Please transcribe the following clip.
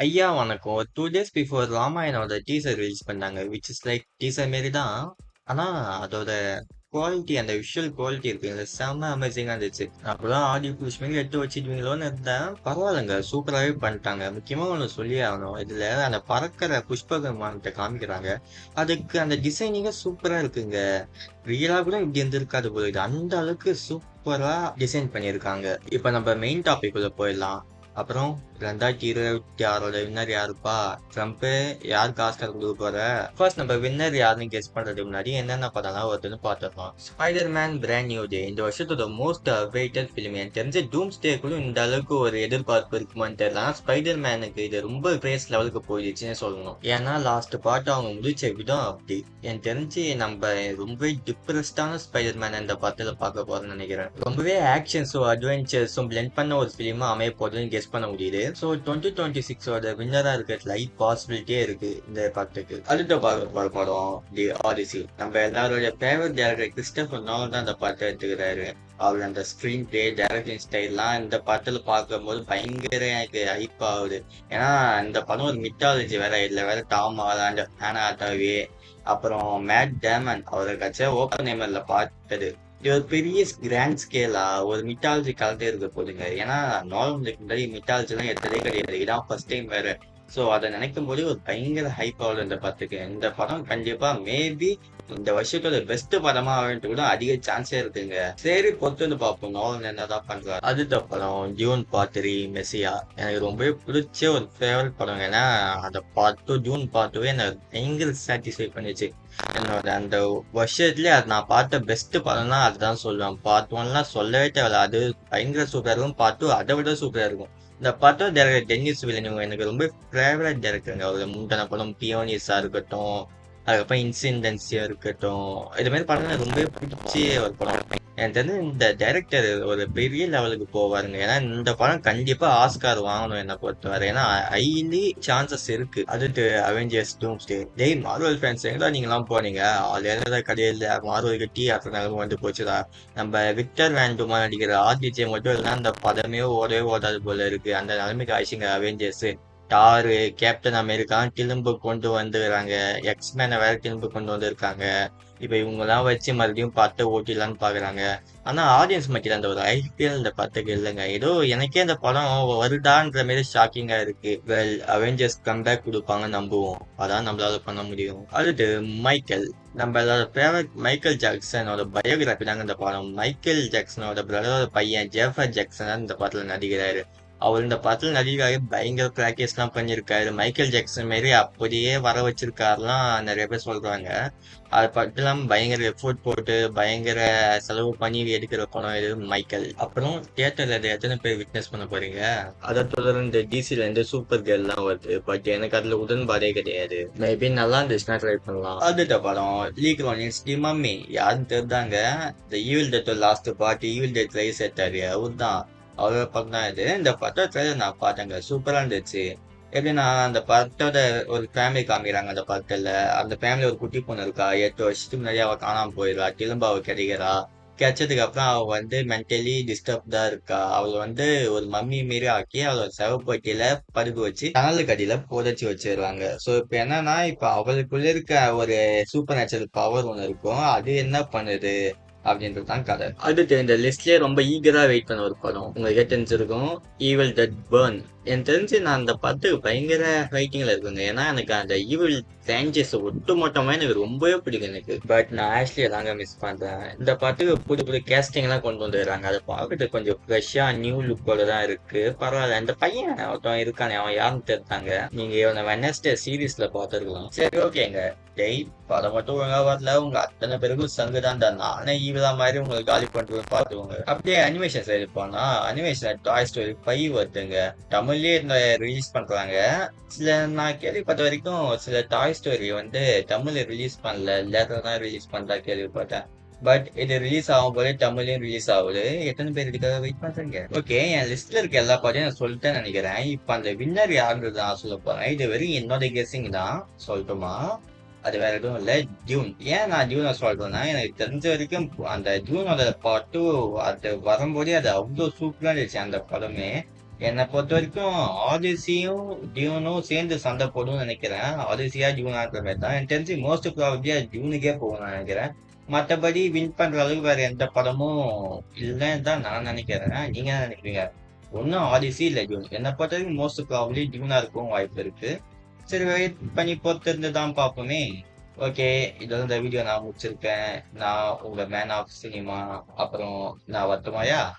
ஐயா வணக்கம். ஒரு 2 டேஸ் பிஃபோர் ராமாயணோட டீசர் ரிலீஸ் பண்ணாங்க. விச் இஸ் லைக் டீசர் மாரி தான். ஆனா, அதோட குவாலிட்டி அந்த விஷுவல் குவாலிட்டி இருக்குல்ல, செம்ம அமேசிங்கா இருந்துச்சு. அப்பதான் ஆடியோ புஷ் மாரி எடுத்து வச்சுடுவீங்களோன்னு இருந்தேன். பரவாயில்லங்க. சூப்பராவே பண்ணிட்டாங்க. முக்கியமா ஒண்ணு சொல்லியே ஆகணும். இதுல அந்த பறக்கிற புஷ்ப விமானத்த காமிக்கிறாங்க. அதுக்கு அந்த டிசைனிங்கே சூப்பரா இருக்குங்க. ரியலா கூட இப்படி இருந்திருக்காது போல. இது அந்த அளவுக்கு சூப்பரா டிசைன் பண்ணியிருக்காங்க. இப்ப நம்ம மெயின் டாபிக் உள்ள போயிடலாம். அப்புறம் 2026ஓட வின்னர் யாருப்பா? ட்ரம்ப் யாருக்கு ஆஸ்கர் கொடுக்க போற? ஃபர்ஸ்ட் நம்ம வின்னர் யாருன்னு கெஸ் பண்றதுக்கு முன்னாடி என்னென்ன படம்லாம் வருதுன்னு பார்த்துடலாம். ஸ்பைடர்மேன் பிராண்ட் நியூ டே இந்த வருஷத்தோட மோஸ்ட் அவைட்டட் ஃபிலிம். எனக்கு தெரிஞ்ச டூம்ஸ்டே கூட இந்த அளவுக்கு ஒரு எதிர்பார்ப்பு இருக்குமான்னு தெரியல. ஆனா ஸ்பைடர்மேனுக்கு இது ரொம்ப பிரேஸ் லெவலுக்கு போயிடுச்சுன்னு சொல்லணும். ஏன்னா லாஸ்ட் பார்ட் அவங்க முடிச்ச விதம் அப்படி. எனக்கு தெரிஞ்சு நம்ம ரொம்ப டிப்ரெஸ்டான ஸ்பைடர்மேன் இந்த படத்துல பார்க்க போறோம்னு நினைக்கிறேன். ரொம்பவே ஆக்ஷன்ஸும் அட்வென்ச்சர்ஸும் பிளெண்ட் பண்ண ஒரு ஃபிலிமா அமைய போகுதுன்னு கெஸ் பண்ண முடியுது. ஸோ 2026ஓட வின்னரா இருக்கிறதுல ஹை பாசிபிலிட்டியே இருக்கு இந்த படத்துக்கு. அடுத்த பார்க்க படம் தி ஆடிசி. நம்ம எல்லாரோட ஃபேவரட் டேரக்டர் கிறிஸ்டோபர் நோலன் தான் இந்த படத்தை எடுத்துக்கிறாரு. அவர் அந்த ஸ்க்ரீன் பிளே டைரக்ஷன் ஸ்டைல்லாம் இந்த படத்துல பார்க்கும்போது பயங்கர எனக்கு ஹைப் ஆகுது. ஏன்னா இந்த படம் ஒரு மித்தாலஜி வேற இல்லை, வேற டாம் ஹாலண்ட், ஹானா ஹாத்தாவே, அப்புறம் மேட் டேமன் அவரை கட்சா ஓப்பன் நேமர்ல பார்த்தது. இது ஒரு பெரிய கிராண்ட் ஸ்கேலா ஒரு மிட்டாலஜி கலந்தே இருக்க போதுங்க. ஏன்னா நார்மலுக்கு முன்னாடி மிட்டாலஜி எல்லாம் எடுத்ததே கிடையாது. இதான் ஃபர்ஸ்ட் டைம் வேற. ஸோ அதை நினைக்கும் போது ஒரு பயங்கர ஹைப் ஆகுது இந்த படத்துக்கு. இந்த படம் கண்டிப்பா மேபி இந்த வருஷத்தோட பெஸ்ட் படமா ஆகிட்டு கூட அதிக சான்ஸே இருக்குங்க. சரி பொறுத்து வந்து பார்ப்போம் நோலன் என்னதான் பண்றாரு. அடுத்த படம் ஜூன் பார்ட் 3 மெஸ்ஸியா. எனக்கு ரொம்பவே பிடிச்ச ஒரு ஃபேவரட் படம். ஏன்னா அந்த பார்ட் 2 ஜூன் பார்ட் 2 என்னை பயங்கர சாட்டிஸ்ஃபை பண்ணிச்சு. என்னோட அந்த வருஷத்துலயே அது நான் பார்த்த பெஸ்ட் படம்னா அதுதான் சொல்லுவேன். பார்ட் 1லாம் சொல்லவே தேவையில்ல. அது பயங்கர சூப்பரா இருக்கும். பார்ட் 2 அதை விட சூப்பரா இருக்கும். இந்த படம் டைரக்டர் டென்னிஸ் வில்லினூவ் எனக்கு ரொம்ப ஃபேவரட் டைரக்டருங்க. அவர் முந்தின படம் பியோனிஸா இருக்கட்டும், அதுக்கப்புறம் இன்சிடென்சியா இருக்கட்டும், இது மாதிரி படம் எனக்கு ரொம்ப பிடிச்சி ஒரு படம். எனக்கு தெரிஞ்சு இந்த டைரக்டர் ஒரு பெரிய லெவலுக்கு போவாருங்க. ஏன்னா இந்த படம் கண்டிப்பா ஆஸ்கார் வாங்கணும் என்னை பொறுத்தவரை. ஏன்னா ஹைலி சான்சஸ் இருக்கு. அடுத்து அவெஞ்சர்ஸ் டூம்ஸ்டே. டேய் மார்வல் ஃபேன்ஸ் எங்கடா நீங்களாம் போனீங்க? அது என்னடா கடையில் மார்வலுக்கு டீ ஆத்துற நிலைமை வந்து போச்சுதா? நம்ம விக்டர் வேண்டுமா நடிக்கிற ஆர்டிஜே மட்டும் இல்லைன்னா அந்த படமே ஓடவே ஓடாது போல இருக்கு. அந்த நிலைமைக்கு ஆயிடுச்சுங்க அவெஞ்சர்ஸ். டாரு, கேப்டன் அமெரிக்கா திரும்ப கொண்டு வந்துருக்காங்க. எக்ஸ்மேனை வேற திரும்ப கொண்டு வந்திருக்காங்க. இப்ப இவங்கெல்லாம் வச்சு மறுபடியும் படத்தை ஓட்டிடலான்னு பாக்குறாங்க. ஆனா ஆடியன்ஸ் மத்தியில அந்த ஒரு ஐபிஎல் இந்த படத்துக்கு இல்லைங்க. ஏதோ எனக்கே அந்த படம் வருதான்ற மாதிரி ஷாக்கிங்கா இருக்கு. வெல் அவெஞ்சர்ஸ் கம்பேக் கொடுப்பாங்கன்னு நம்புவோம். அதான் நம்மளால பண்ண முடியும். அடுத்து மைக்கேல். நம்ம ஃபேவரட் மைக்கேல் ஜாக்சனோட பயோகிராஃபி தாங்க இந்த படம். மைக்கேல் ஜாக்சனோட பிரதரோட பையன் ஜெஃபர் ஜாக்சன் இந்த படத்துல நடிக்கிறாரு. அவர் இந்த படத்துல நடிகராக பயங்கர பிராக்டிஸ் எல்லாம் பண்ணியிருக்காரு. மைக்கேல் ஜாக்சன் மாரி அப்படியே வர வச்சிருக்காருலாம் நிறைய பேர் சொல்றாங்க. அது படம் இல்லாம பயங்கர எஃபோர்ட் போட்டு பயங்கர செலவு பண்ணி எடுக்கிற படம் இது மைக்கேல். அப்புறம் தியேட்டர்ல இதை எத்தனை பேர் விட்னஸ் பண்ண போறீங்க? அதை தொடர்ந்து டிசில இருந்து சூப்பர் கேர்ள் எல்லாம் வருது. பட் எனக்கு அதுல உடன்பாடே கிடையாது. மேபி நல்லா இருந்துச்சுன்னா ட்ரை பண்ணலாம். அடுத்த படம் லீக் ரானிஸ் தி மம்மி. யாருன்னு தெரிஞ்சாங்க? இந்த Evil Dead last party Evil Dead Rise எடுத்தாரு அவர் தான். அவரோட படம் தான் இது. இந்த படத்தை நான் பார்த்தேங்க. சூப்பரா இருந்துச்சு. எப்படின்னா அந்த படத்தோட ஒரு ஃபேமிலி காமிக்கிறாங்க. அந்த படத்துல அந்த ஃபேமிலி ஒரு குட்டி பொண்ணு இருக்கா. 8 வருஷத்துக்கு முன்னாடி அவ காணாம போயிடுறா. திரும்ப அவ கிடைக்கிறா. கிடைச்சதுக்கு அப்புறம் அவ வந்து மென்டலி டிஸ்டர்ப்டா இருக்கா. அவளை வந்து ஒரு மம்மி மாரி ஆக்கி அவளோட சவப்பட்டியில படுக்க வச்சு தணலுக்கு அடியில புதைச்சி வச்சிருவாங்க. சோ இப்ப என்னன்னா இப்ப அவளுக்குள்ள இருக்க ஒரு சூப்பர் நேச்சுரல் பவர் ஒண்ணு இருக்கும். அது என்ன பண்ணுது அப்படின்றது தான் கதை. அடுத்து இந்த லிஸ்ட்லயே ரொம்ப ஈகரா வெயிட் பண்ண ஒரு படம் உங்களுக்கு தெரிஞ்சிருக்கும், ஈவில் டெட் பர்ன். எனக்கு தெரிஞ்சு நான் அந்த படத்துக்கு பயங்கர ஃபைட்டிங்ல இருக்குங்க. ஏன்னா எனக்கு அந்த ஈவில் பிரான்ச்சைஸ் ஒட்டுமொத்தமா எனக்கு ரொம்பவே பிடிக்கும் எனக்கு. பட் நான் ஆக்சுவலி தாங்க மிஸ் பண்றேன். இந்த படத்துக்கு புது புது கேஸ்டிங் எல்லாம் கொண்டு வந்துடுறாங்க. அதை பார்க்கறதுக்கு கொஞ்சம் ஃப்ரெஷ்ஷா நியூ லுக்கோட தான் இருக்கு. பரவாயில்ல. இந்த பையன் ஒருத்தன் இருக்கானே அவன் யாருன்னு தெரிஞ்சாங்க. நீங்க இவனை வெனஸ்டே சீரீஸ்ல பார்த்துருக்கலாம். சரி ஓகேங்க. டெய் படம் மட்டும் ஒழுங்கா வரல. உங்க அத்தனை பேருக்கும் சங்குதான். நானே ஈவிலா மாதிரி உங்களுக்கு காலி பண்றது பார்த்துக்கோங்க. அப்படியே அனிமேஷன் சைடு போனா அனிமேஷன் டாய் ஸ்டோரி 5 வருதுங்க. தமிழ்லயே இந்த ரிலீஸ் பண்றாங்க. சில நான் கேள்விப்பட்ட வரைக்கும் சில டாய் ஸ்டோரி வந்து தமிழ்ல ரிலீஸ் பண்ணல, லேட்டர் தான் ரிலீஸ் பண்றா கேள்விப்பட்டேன். பட் இது ரிலீஸ் ஆகும் போதே தமிழ்லயும் ரிலீஸ் ஆகுது. எத்தனை பேர் இதுக்காக வெயிட் பண்றீங்க? ஓகே, என் லிஸ்ட்ல இருக்க எல்லா பாட்டையும் நான் சொல்லிட்டேன்னு நினைக்கிறேன். இப்ப அந்த வின்னர் யாருன்றது நான் சொல்ல போறேன். இது வரைக்கும் என்னோட கெஸ்ஸிங் தான். சொல்லட்டுமா? அது வேற எதுவும் இல்ல, ஜூன். ஏன் நான் ஜூனை சொல்றேன்னா எனக்கு தெரிஞ்ச வரைக்கும் அந்த ஜூனோட பாட்டு அது வரும்போதே அது அவ்வளோ சூப்பரா இருந்துச்சு அந்த படமே. என்னை பொறுத்த வரைக்கும் ஆதிசியும் டியூனும் சேர்ந்து சண்டை போடும்னு நினைக்கிறேன். ஆதிசியா டியூனான்ற மாதிரி தான் எனக்கு தெரிஞ்சு மோஸ்ட் ப்ராபபிளியா டியூனுக்கே போகும் நான் நினைக்கிறேன். மற்றபடி வின் பண்ற அளவுக்கு வேற எந்த படமும் இல்லைன்னு தான் நான் நினைக்கிறேன். நீங்க என்ன நினைக்கிறீங்க? ஒன்னும் ஆதிசி இல்ல டியூன். என்னை பொறுத்த வரைக்கும் மோஸ்ட் ப்ராபபிளி டியூனா இருக்கும் வாய்ப்பு இருக்கு. சரி, வெயிட் பண்ணி பொறுத்திருந்து தான் பார்ப்போமே. ஓகே, இதோட இந்த வீடியோ நான் முடிச்சிருக்கேன். நான் உங்க மேன் ஆஃப் சினிமா. அப்புறம் நான் வரட்டுமாயா?